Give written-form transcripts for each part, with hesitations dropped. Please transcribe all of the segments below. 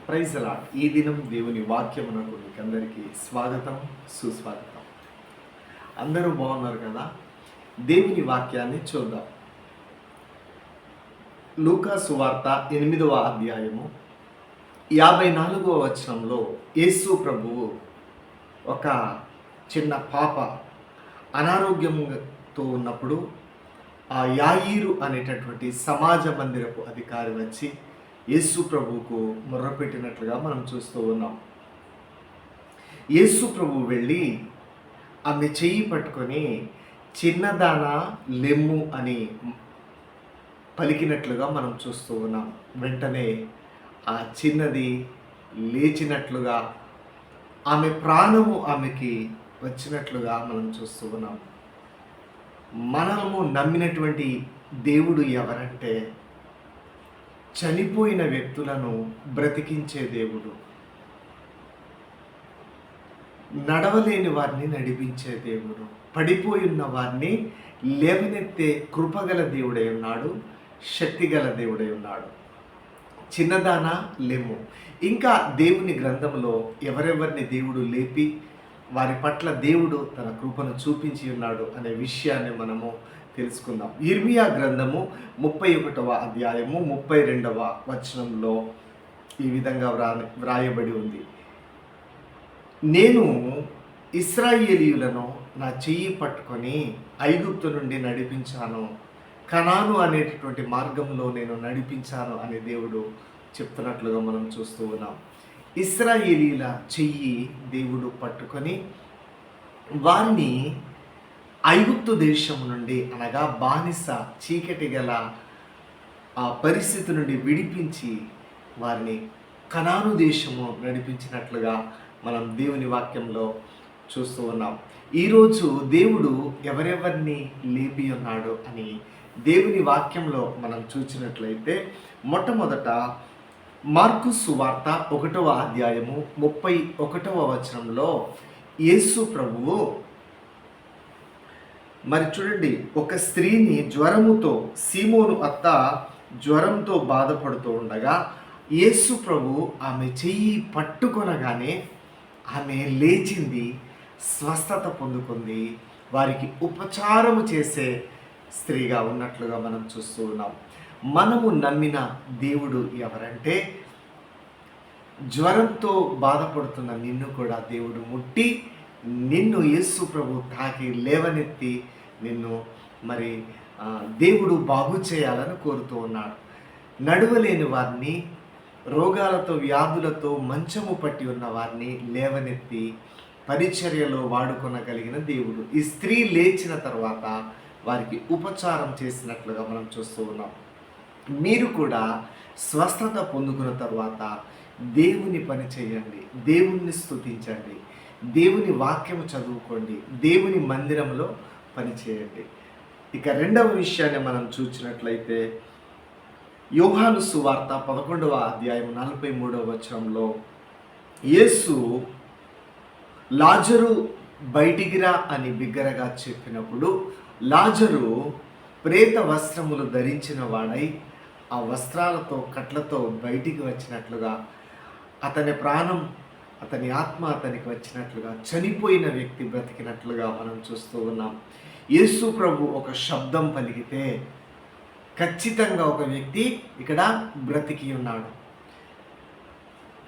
Praise lord. ఈ దినం దేవుని వాక్యమునకు మీకందరికీ స్వాగతం, సుస్వాగతం. అందరూ బాగున్నారు కదా? దేవుని వాక్యాన్ని చూద్దాం. లూకా సువార్త 8వ అధ్యాయము 54వ వచనంలో యేసు ప్రభువు ఒక చిన్న పాప అనారోగ్యంతో ఉన్నప్పుడు ఆ యాయీరు అనేటటువంటి సమాజ మందిరపు అధికారి వచ్చి యేసు ప్రభువుకు మొర్రపెట్టినట్లుగా మనం చూస్తూ ఉన్నాం. యేసు ప్రభువు వెళ్ళి ఆమె చెయ్యి పట్టుకొని చిన్నదానా లెమ్ము అని పలికినట్లుగా మనం చూస్తూ ఉన్నాం. వెంటనే ఆ చిన్నది లేచినట్లుగా, ఆమె ప్రాణము ఆమెకి వచ్చినట్లుగా మనం చూస్తూ ఉన్నాం. మనము నమ్మినటువంటి దేవుడు ఎవరంటే చనిపోయిన వ్యక్తులను బ్రతికించే దేవుడు, నడవలేని వారిని నడిపించే దేవుడు, పడిపోయి ఉన్న వారిని లేవనెత్తే కృపగల దేవుడై ఉన్నాడు, శక్తిగల దేవుడై ఉన్నాడు. చిన్నదానా లెమ్ము. ఇంకా దేవుని గ్రంథంలో ఎవరెవరిని దేవుడు లేపి వారి పట్ల దేవుడు తన కృపను చూపించి ఉన్నాడు అనే విషయాన్ని మనము తెలుసుకుందాం. ఇర్మియా గ్రంథము 31వ అధ్యాయము 32వ వచనంలో ఈ విధంగా వ్రాయబడి ఉంది. నేను ఇశ్రాయేలీయులను నా చెయ్యి పట్టుకొని ఐగుప్తు నుండి నడిపించాను, కనాను అనేటటువంటి మార్గంలో నేను నడిపించాను అని దేవుడు చెప్తున్నట్లుగా మనం చూస్తూ ఉన్నాం. ఇశ్రాయేలీల చెయ్యి దేవుడు పట్టుకొని వారిని ఐగుప్తు దేశం నుండి, అనగా బానిస చీకటి గల ఆ పరిస్థితి నుండి విడిపించి వారిని కనాను దేశము నడిపించినట్లుగా మనం దేవుని వాక్యంలో చూస్తూ ఉన్నాం. ఈరోజు దేవుడు ఎవరెవరిని లేపి ఉన్నాడు అని దేవుని వాక్యంలో మనం చూసినట్లయితే, మొట్టమొదట మార్కు సువార్త 1వ అధ్యాయము 31వ వచనంలో యేసు ప్రభువు మరి చూడండి, ఒక స్త్రీని జ్వరముతో, సీమోను అత్త జ్వరంతో బాధపడుతూ ఉండగా యేసు ప్రభు ఆమె చెయ్యి పట్టుకొనగానే ఆమె లేచింది, స్వస్థత పొందుకుంది, వారికి ఉపచారము చేసే స్త్రీగా ఉన్నట్లుగా మనం చూస్తూ ఉన్నాం. మనము నమ్మిన దేవుడు ఎవరంటే, జ్వరంతో బాధపడుతున్న నిన్ను కూడా దేవుడు ముట్టి నిన్ను యేసు ప్రభు తాకి లేవనెత్తి నిన్ను మరి దేవుడు బాగు చేయాలని కోరుతూ ఉన్నాడు. నడవలేని వారిని, రోగాలతో వ్యాధులతో మంచము పట్టి ఉన్న వారిని లేవనెత్తి పరిచర్యలో వాడుకొనగలిగిన దేవుడు. ఈ స్త్రీ లేచిన తర్వాత వారికి ఉపచారం చేసినట్లుగా మనం చూస్తూ ఉన్నాం. మీరు కూడా స్వస్థత పొందుకున్న తర్వాత దేవుని పని చేయండి, దేవుణ్ణి స్తుతించండి, దేవుని వాక్యము చదువుకోండి, దేవుని మందిరంలో పనిచేయండి. ఇక రెండవ విషయాన్ని మనం చూసినట్లయితే, యోహాను సువార్త 11వ అధ్యాయం 43వ వచనంలో యేసు లాజరు బయటికి రా అని బిగ్గరగా చెప్పినప్పుడు లాజరు ప్రేత వస్త్రములు ధరించిన వాడై ఆ వస్త్రాలతో కట్లతో బయటికి వచ్చినట్లుగా, అతని ప్రాణం, అతని ఆత్మ అతనికి వచ్చినట్లుగా, చనిపోయిన వ్యక్తి బ్రతికినట్లుగా మనం చూస్తూ ఉన్నాం. యేసు ప్రభు ఒక శబ్దం పలికితే ఖచ్చితంగా ఒక వ్యక్తి ఇక్కడ బ్రతికి ఉన్నాడు.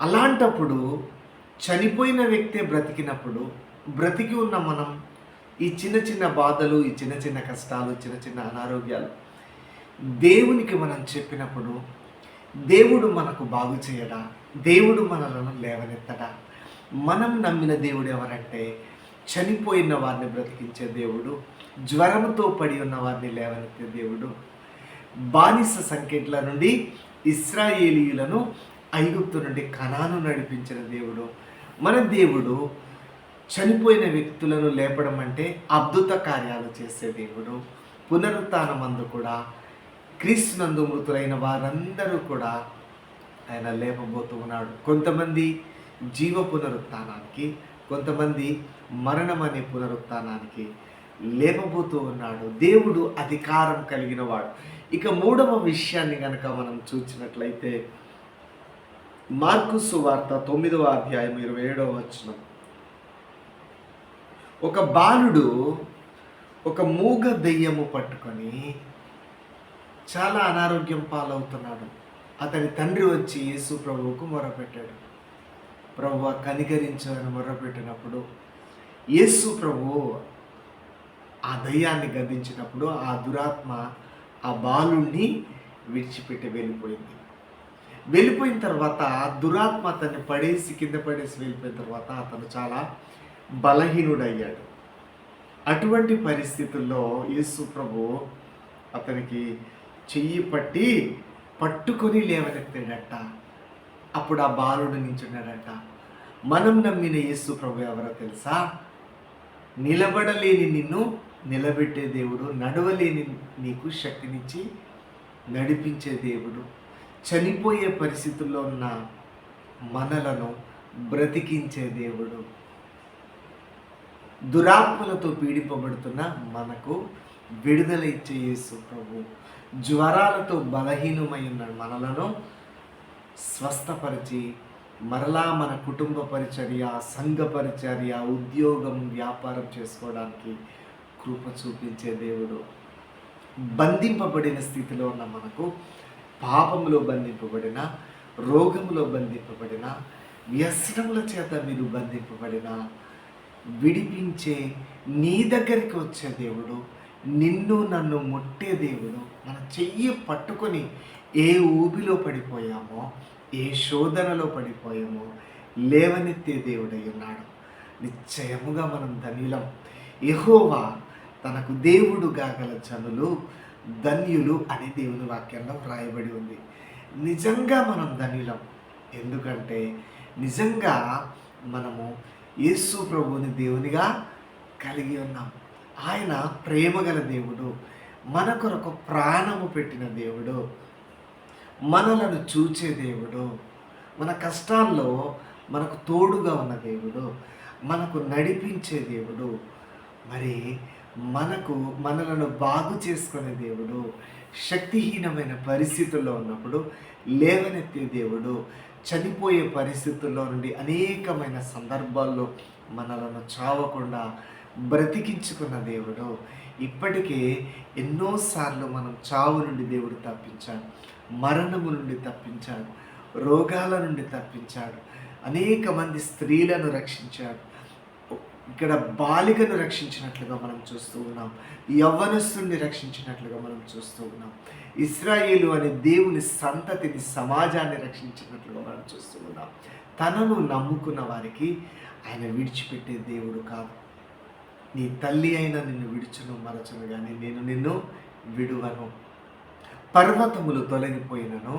అలాంటప్పుడు చనిపోయిన వ్యక్తే బ్రతికినప్పుడు, బ్రతికి ఉన్న మనం ఈ చిన్న చిన్న బాధలు, ఈ చిన్న చిన్న కష్టాలు, చిన్న చిన్న అనారోగ్యాలు దేవునికి మనం చెప్పినప్పుడు దేవుడు మనకు బాగు చేయడా, దేవుడు మనలను లేవనెత్తడా? మనం నమ్మిన దేవుడు ఎవరంటే చనిపోయిన వారిని బ్రతికించే దేవుడు, జ్వరంతో పడి ఉన్న వారిని లేవనెత్తే దేవుడు, బానిస సంకెట్ల నుండి ఇశ్రాయేలీయులను ఐగుప్తు నుండి కనాను నడిపించిన దేవుడు. మన దేవుడు చనిపోయిన వ్యక్తులను లేపడం అంటే అద్భుత కార్యాలు చేసే దేవుడు. పునరుత్థానమందు కూడా క్రీస్తునందు మృతులైన వారందరూ కూడా ఆయన లేపబోతూ ఉన్నాడు. కొంతమంది జీవ పునరుత్థానానికి, కొంతమంది మరణం అనే పునరుత్థానానికి లేపబోతూ ఉన్నాడు. దేవుడు అధికారం కలిగిన వాడు. ఇక మూడవ విషయాన్ని కనుక మనం చూసినట్లయితే, మార్కు సువార్త 9వ అధ్యాయం 27వ వచనం. ఒక బాలుడు ఒక మూగ దెయ్యము పట్టుకొని చాలా అనారోగ్యం పాలవుతున్నాడు. అతని తండ్రి వచ్చి యేసు ప్రభువుకు మొరపెట్టాడు. ప్రభువా కనికరించు అని మొరపెట్టినప్పుడు యేసు ప్రభువు ఆ దయ్యాన్ని గద్దించినప్పుడు ఆ దురాత్మ ఆ బాలుణ్ణి విడిచిపెట్టి వెళ్ళిపోయిన తర్వాత దురాత్మ అతన్ని కింద పడేసి వెళ్ళిపోయిన తర్వాత అతను చాలా బలహీనుడయ్యాడు. అటువంటి పరిస్థితుల్లో యేసు ప్రభు అతనికి చెయ్యి పట్టుకొని లేవనెత్తాడట. అప్పుడు ఆ బాలుడు నించున్నాడట. మనం నమ్మిన యేసు ప్రభు ఎవరో తెలుసా? నిలబడలేని నిన్ను నిలబెట్టే దేవుడు, నడవలేని నీకు శక్తినిచ్చి నడిపించే దేవుడు, చనిపోయే పరిస్థితుల్లో ఉన్న మనలను బ్రతికించే దేవుడు, దురాత్మలతో పీడింపబడుతున్న మనకు విడుదల ఇచ్చే యేసు ప్రభు, జ్వరాలతో బలహీనమై ఉన్న మనలను స్వస్థపరిచి మరలా మన కుటుంబ పరిచర్య, సంఘ పరిచర్య, ఉద్యోగం, వ్యాపారం చేసుకోవడానికి కృప చూపించే దేవుడు. బంధింపబడిన స్థితిలో ఉన్న మనకు, పాపములో బంధింపబడిన, రోగములో బంధింపబడిన, వ్యసనముల చేత మీరు బంధింపబడిన విడిపించే నీ దగ్గరికి వచ్చే దేవుడు, నిన్ను నన్ను ముట్టే దేవుడు, మన చెయ్యి పట్టుకొని ఏ ఊబిలో పడిపోయామో, ఏ శోధనలో పడిపోయామో లేవనెత్తే దేవుడై ఉన్నాడు. నిశ్చయముగా మనం ధన్యులం. యెహోవా తనకు దేవుడుగా గల జనులు ధన్యులు అని దేవుని వాక్యంలో వ్రాయబడి ఉంది. నిజంగా మనం ధన్యులం. ఎందుకంటే నిజంగా మనము యేసు ప్రభువుని దేవునిగా కలిగి ఉన్నాం. ఆయన ప్రేమగల దేవుడు, మన కొరకు ప్రాణము పెట్టిన దేవుడు, మనలను చూచే దేవుడు, మన కష్టాల్లో మనకు తోడుగా ఉన్న దేవుడు, మనకు నడిపించే దేవుడు, మరి మనలను బాగు చేసుకునే దేవుడు, శక్తిహీనమైన పరిస్థితుల్లో ఉన్నప్పుడు లేవనెత్తే దేవుడు, చనిపోయే పరిస్థితుల్లో నుండి అనేకమైన సందర్భాల్లో మనలను చావకుండా బ్రతికించుకున్న దేవుడు. ఇప్పటికే ఎన్నోసార్లు మనం చావు నుండి దేవుడు తప్పించాడు, మరణము నుండి తప్పించాడు, రోగాల నుండి తప్పించాడు, అనేక మంది స్త్రీలను రక్షించాడు. ఇక్కడ బాలికను రక్షించినట్లుగా మనం చూస్తూ ఉన్నాం, యవ్వనస్తుని రక్షించినట్లుగా మనం చూస్తూ ఉన్నాం, ఇశ్రాయేలు అనే దేవుని సంతతిని, సమాజాన్ని రక్షించినట్లుగా మనం చూస్తూ ఉన్నాం. తనను నమ్ముకున్న వారికి ఆయన విడిచిపెట్టే దేవుడు కాదు. నీ తల్లి అయినా నిన్ను విడుచును మరచును కానీ నేను నిన్ను విడువను. పర్వతములు తొలగిపోయినను,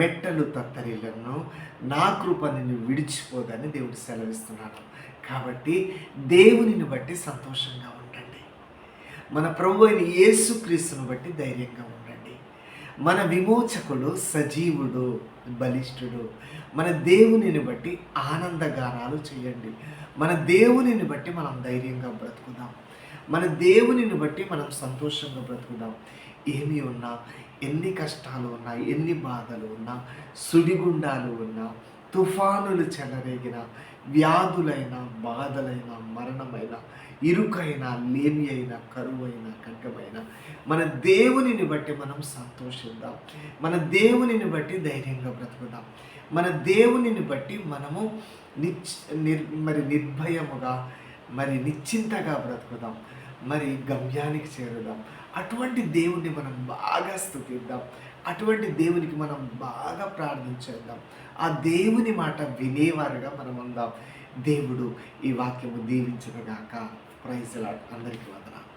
మెట్టలు తత్తరిల్లను, నా కృప నిన్ను విడిచిపోదని దేవుడు సెలవిస్తున్నాడు. కాబట్టి దేవునిని బట్టి సంతోషంగా ఉండండి. మన ప్రభు అయిన యేసుక్రీస్తును బట్టి ధైర్యంగా ఉండండి. మన విమోచకుడు సజీవుడు, బలిష్ఠుడు. మన దేవునిని బట్టి ఆనందగానాలు చేయండి. మన దేవునిని బట్టి మనం ధైర్యంగా బ్రతుకుదాం. మన దేవునిని బట్టి మనం సంతోషంగా బ్రతుకుదాం. ఏమి ఉన్నా, ఎన్ని కష్టాలు ఉన్నా, ఎన్ని బాధలు ఉన్నా, సుడిగుండాలు ఉన్నా, తుఫానులు చెలరేగిన, వ్యాధులైన, బాధలైన, మరణమైన, ఇరుకైన, లేమి అయిన, కరువైన, ఖడ్గమైన, మన దేవునిని బట్టి మనం సంతోషిద్దాం. మన దేవునిని బట్టి ధైర్యంగా బ్రతుకుదాం. మన దేవునిని బట్టి మనము నిర్భయముగా, నిశ్చింతగా బ్రతుకుదాం. గమ్యానికి చేరుదాం. అటువంటి దేవుణ్ణి మనం బాగా స్తుతిద్దాం. అటువంటి దేవునికి మనం బాగా ప్రార్థించేద్దాం. ఆ దేవుని మాట వినేవారుగా మనం ఉందాం. దేవుడు ఈ వాక్యము దీవించునుగాక. Praise Lord. అందరికీ వందనాలు.